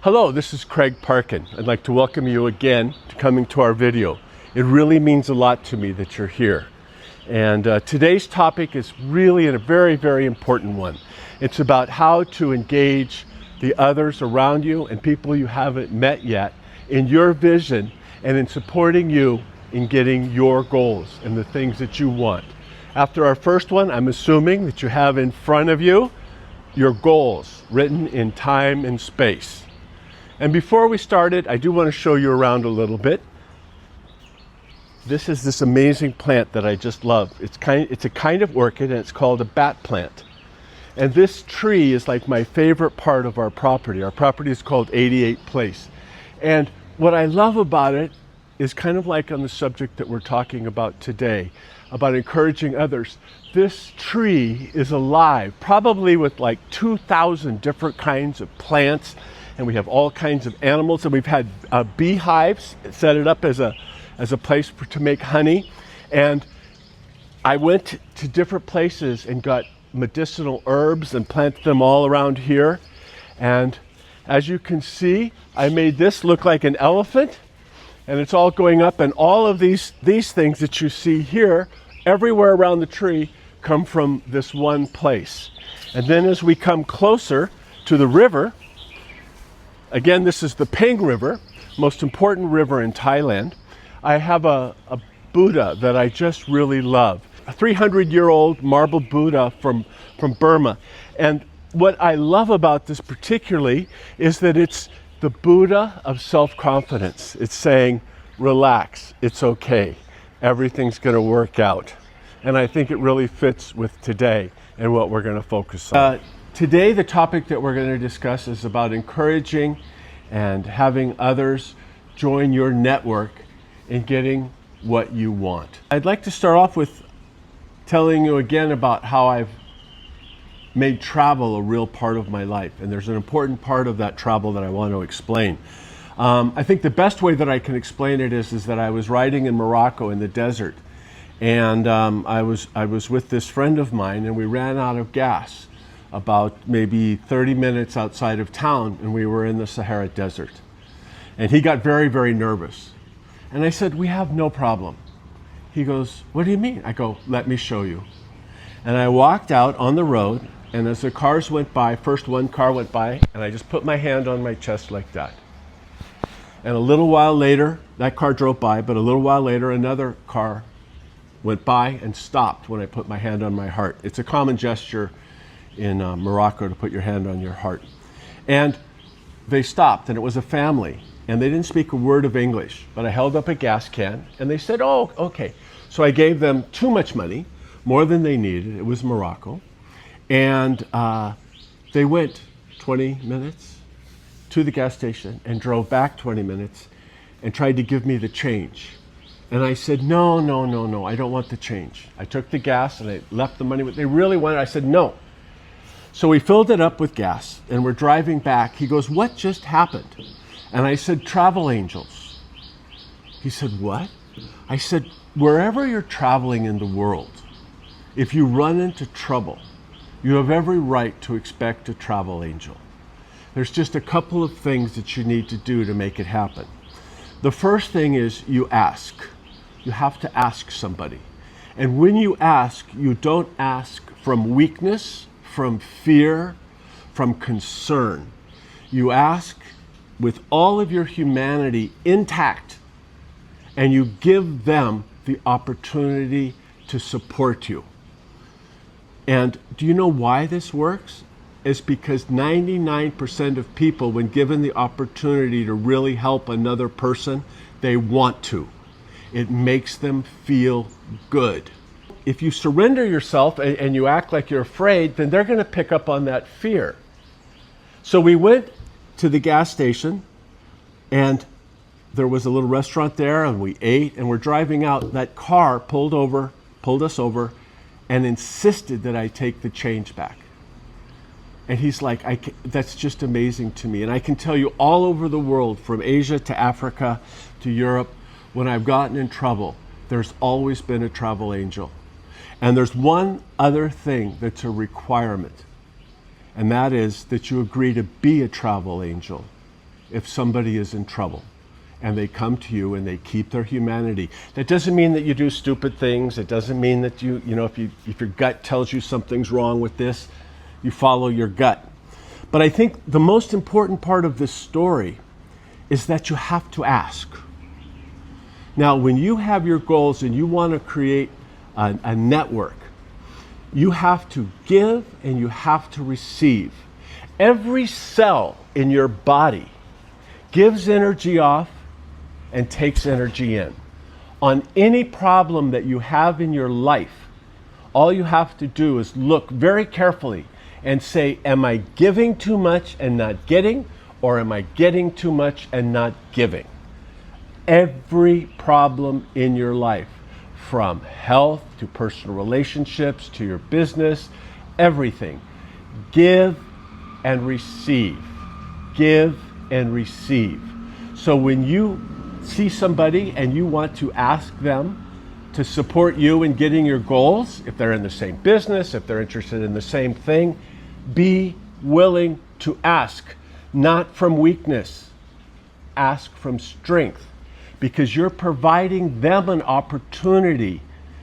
Hello, this is Craig Parkin. I'd like to welcome you again to coming to our video. It really means a lot to me that you're here. And today's topic is really a very, very important one. It's about how to engage the others around you and people you haven't met yet in your vision and in supporting you in getting your goals and the things that you want. After our first one, I'm assuming that you have in front of you your goals written in time and space. And before we started, I do want to show you around a little bit. This is this amazing plant that I just love. It's a kind of orchid, and it's called a bat plant. And this tree is like my favorite part of our property. Our property is called 88 Place. And what I love about it is kind of like on the subject that we're talking about today, about encouraging others. This tree is alive, probably with like 2,000 different kinds of plants, and we have all kinds of animals, and we've had beehives, set it up as a place to make honey. And I went to different places and got medicinal herbs and planted them all around here. And as you can see, I made this look like an elephant, and it's all going up, and all of these things that you see here, everywhere around the tree, come from this one place. And then as we come closer to the river, again, this is the Peng River, most important river in Thailand. I have a Buddha that I just really love, a 300-year-old marble Buddha from Burma. And what I love about this particularly is that it's the Buddha of self-confidence. It's saying, relax, it's okay, everything's going to work out. And I think it really fits with today and what we're going to focus on. Today, the topic that we're going to discuss is about encouraging and having others join your network in getting what you want. I'd like to start off with telling you again about how I've made travel a real part of my life. And there's an important part of that travel that I want to explain. I think the best way that I can explain it is that I was riding in Morocco in the desert. And I was with this friend of mine, and we ran out of gas about maybe 30 minutes outside of town, and we were in the Sahara Desert. And he got very, very nervous. And I said, we have no problem. He goes, what do you mean? I go, let me show you. And I walked out on the road, and as the cars went by, first one car went by, and I just put my hand on my chest like that. And a little while later, that car drove by, but a little while later, another car went by and stopped when I put my hand on my heart. It's a common gesture in Morocco to put your hand on your heart. And they stopped, and it was a family, and they didn't speak a word of English, but I held up a gas can, and they said, oh, okay. So I gave them too much money, more than they needed. It was Morocco. And they went 20 minutes to the gas station and drove back 20 minutes and tried to give me the change. And I said, no, I don't want the change. I took the gas and I left the money. They really wanted it. I said, no. So we filled it up with gas, and we're driving back. He goes, what just happened? And I said, travel angels. He said, what? I said, wherever you're traveling in the world, if you run into trouble, you have every right to expect a travel angel. There's just a couple of things that you need to do to make it happen. The first thing is you ask. You have to ask somebody. And when you ask, you don't ask from weakness, from fear, from concern. You ask with all of your humanity intact, and you give them the opportunity to support you. And do you know why this works? It's because 99% of people, when given the opportunity to really help another person, they want to. It makes them feel good. If you surrender yourself and you act like you're afraid, then they're going to pick up on that fear. So we went to the gas station, and there was a little restaurant there, and we ate, and we're driving out. That car pulled us over, and insisted that I take the change back. And he's like, that's just amazing to me. And I can tell you all over the world, from Asia to Africa to Europe, when I've gotten in trouble, there's always been a travel angel. And there's one other thing that's a requirement, and that is that you agree to be a travel angel. if somebody is in trouble and they come to you and they keep their humanity. That doesn't mean that you do stupid things. It doesn't mean that if your gut tells you something's wrong with this, you follow your gut. But I think the most important part of this story is that you have to ask. Now, when you have your goals and you want to create a network, you have to give and you have to receive. Every cell in your body gives energy off and takes energy in. On any problem that you have in your life, all you have to do is look very carefully and say, am I giving too much and not getting, or am I getting too much and not giving? Every problem in your life, from health to personal relationships to your business, everything, give and receive. Give and receive. So when you see somebody and you want to ask them to support you in getting your goals, if they're in the same business, if they're interested in the same thing, be willing to ask, not from weakness, ask from strength, because you're providing them an opportunity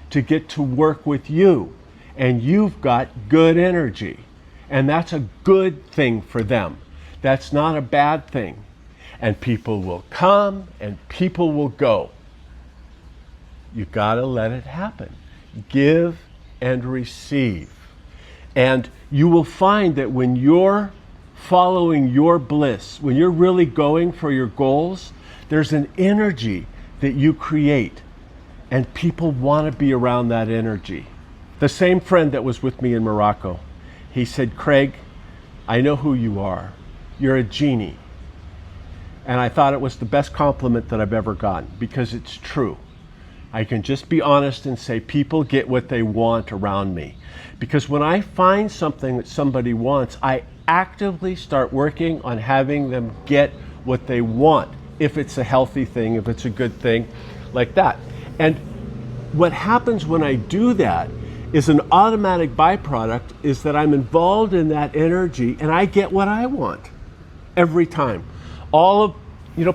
to get to work with you, and you've got good energy, and that's a good thing for them. That's not a bad thing. And people will come and people will go. You gotta let it happen. Give and receive. And you will find that when you're following your bliss, when you're really going for your goals, there's an energy that you create, and people want to be around that energy. The same friend that was with me in Morocco, he said, Craig, I know who you are. You're a genie. And I thought it was the best compliment that I've ever gotten, because it's true. I can just be honest and say people get what they want around me. Because when I find something that somebody wants, I actively start working on having them get what they want. If it's a healthy thing, if it's a good thing, like that. And what happens when I do that is an automatic byproduct is that I'm involved in that energy and I get what I want every time.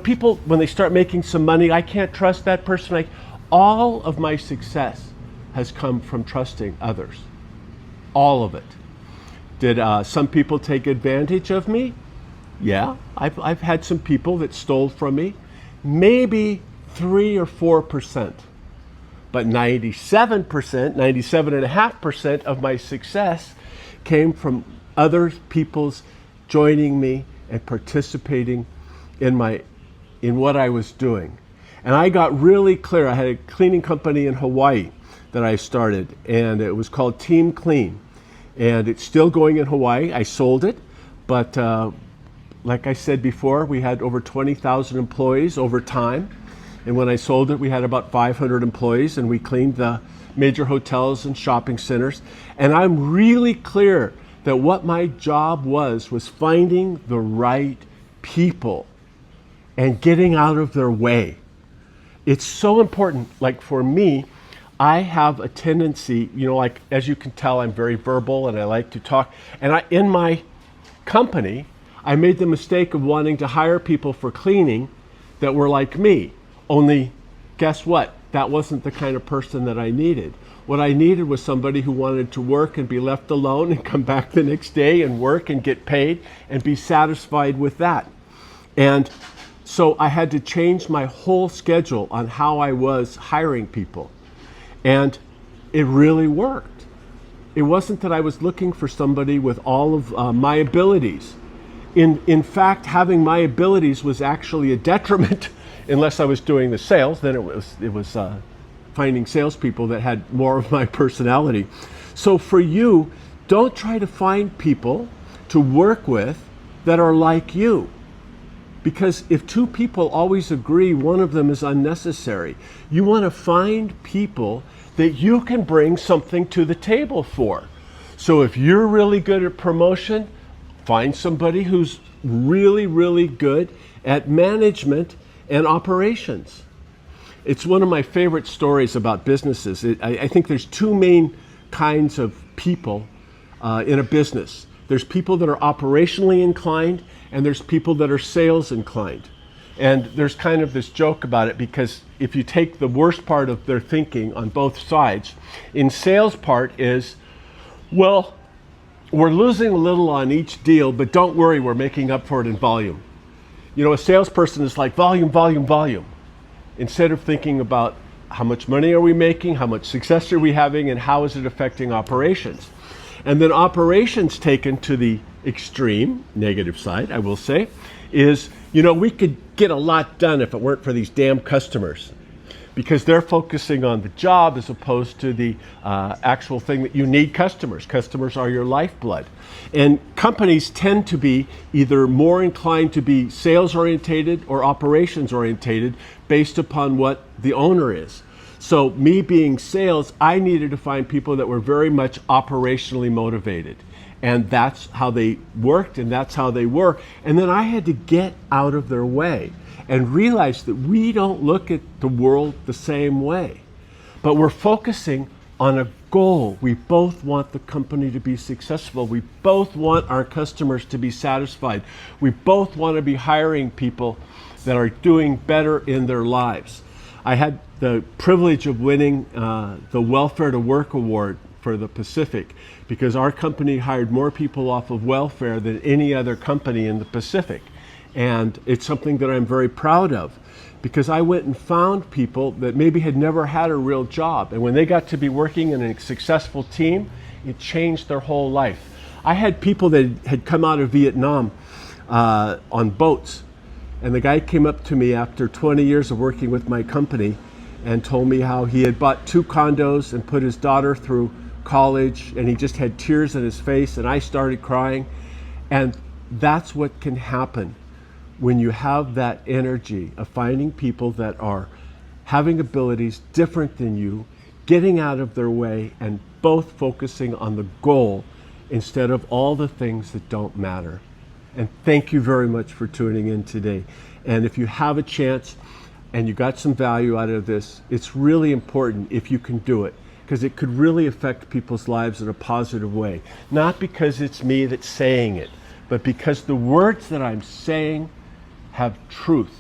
People, when they start making some money, I can't trust that person. All of my success has come from trusting others. All of it. Did some people take advantage of me? Yeah, I've had some people that stole from me. Maybe 3 or 4%. But 97%, 97.5% of my success came from other people's joining me and participating in what I was doing. And I got really clear. I had a cleaning company in Hawaii that I started, and it was called Team Clean. And it's still going in Hawaii. I sold it, but like I said before, we had over 20,000 employees over time. And when I sold it, we had about 500 employees, and we cleaned the major hotels and shopping centers. And I'm really clear that what my job was finding the right people and getting out of their way. It's so important. Like for me, I have a tendency, as you can tell, I'm very verbal and I like to talk. And in my company, I made the mistake of wanting to hire people for cleaning that were like me. Only, guess what? That wasn't the kind of person that I needed. What I needed was somebody who wanted to work and be left alone and come back the next day and work and get paid and be satisfied with that. And so I had to change my whole schedule on how I was hiring people. And it really worked. It wasn't that I was looking for somebody with all of my abilities. In fact, having my abilities was actually a detriment unless I was doing the sales. Then it was finding salespeople that had more of my personality. So for you, don't try to find people to work with that are like you. Because if two people always agree, one of them is unnecessary. You want to find people that you can bring something to the table for. So if you're really good at promotion, find somebody who's really, really good at management and operations. It's one of my favorite stories about businesses. I think there's two main kinds of people in a business. There's people that are operationally inclined, and there's people that are sales inclined. And there's kind of this joke about it, because if you take the worst part of their thinking on both sides, in sales part is, well, we're losing a little on each deal, but don't worry, we're making up for it in volume. You know, a salesperson is like volume, volume, volume, instead of thinking about how much money are we making, how much success are we having, and how is it affecting operations. And then operations taken to the extreme, negative side, I will say, is, you know, we could get a lot done if it weren't for these damn customers, because they're focusing on the job as opposed to the actual thing that you need customers. Customers are your lifeblood. And companies tend to be either more inclined to be sales orientated or operations orientated based upon what the owner is. So me being sales, I needed to find people that were very much operationally motivated. And that's how they worked, and that's how they were. And then I had to get out of their way and realize that we don't look at the world the same way, but we're focusing on a goal. We both want the company to be successful. We both want our customers to be satisfied. We both want to be hiring people that are doing better in their lives. I had the privilege of winning the Welfare to Work Award for the Pacific, because our company hired more people off of welfare than any other company in the Pacific. And it's something that I'm very proud of, because I went and found people that maybe had never had a real job. And when they got to be working in a successful team, it changed their whole life. I had people that had come out of Vietnam on boats. And the guy came up to me after 20 years of working with my company and told me how he had bought 2 condos and put his daughter through college, and he just had tears in his face, and I started crying. And that's what can happen when you have that energy of finding people that are having abilities different than you, getting out of their way, and both focusing on the goal instead of all the things that don't matter. And thank you very much for tuning in today. And if you have a chance and you got some value out of this, it's really important if you can do it, because it could really affect people's lives in a positive way. Not because it's me that's saying it, but because the words that I'm saying have truth,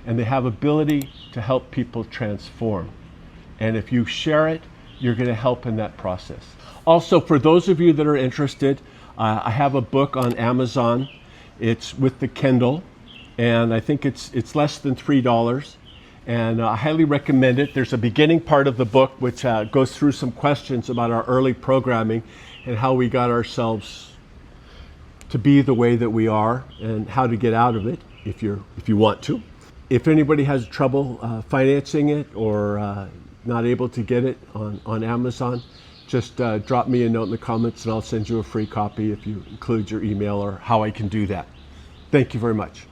and they have ability to help people transform. And if you share it, you're going to help in that process. Also, for those of you that are interested, I have a book on Amazon. It's with the Kindle, and I think it's less than $3. And I highly recommend it. There's a beginning part of the book which goes through some questions about our early programming and how we got ourselves to be the way that we are, and how to get out of it if you want to. If anybody has trouble financing it or not able to get it on Amazon, just drop me a note in the comments and I'll send you a free copy if you include your email or how I can do that. Thank you very much.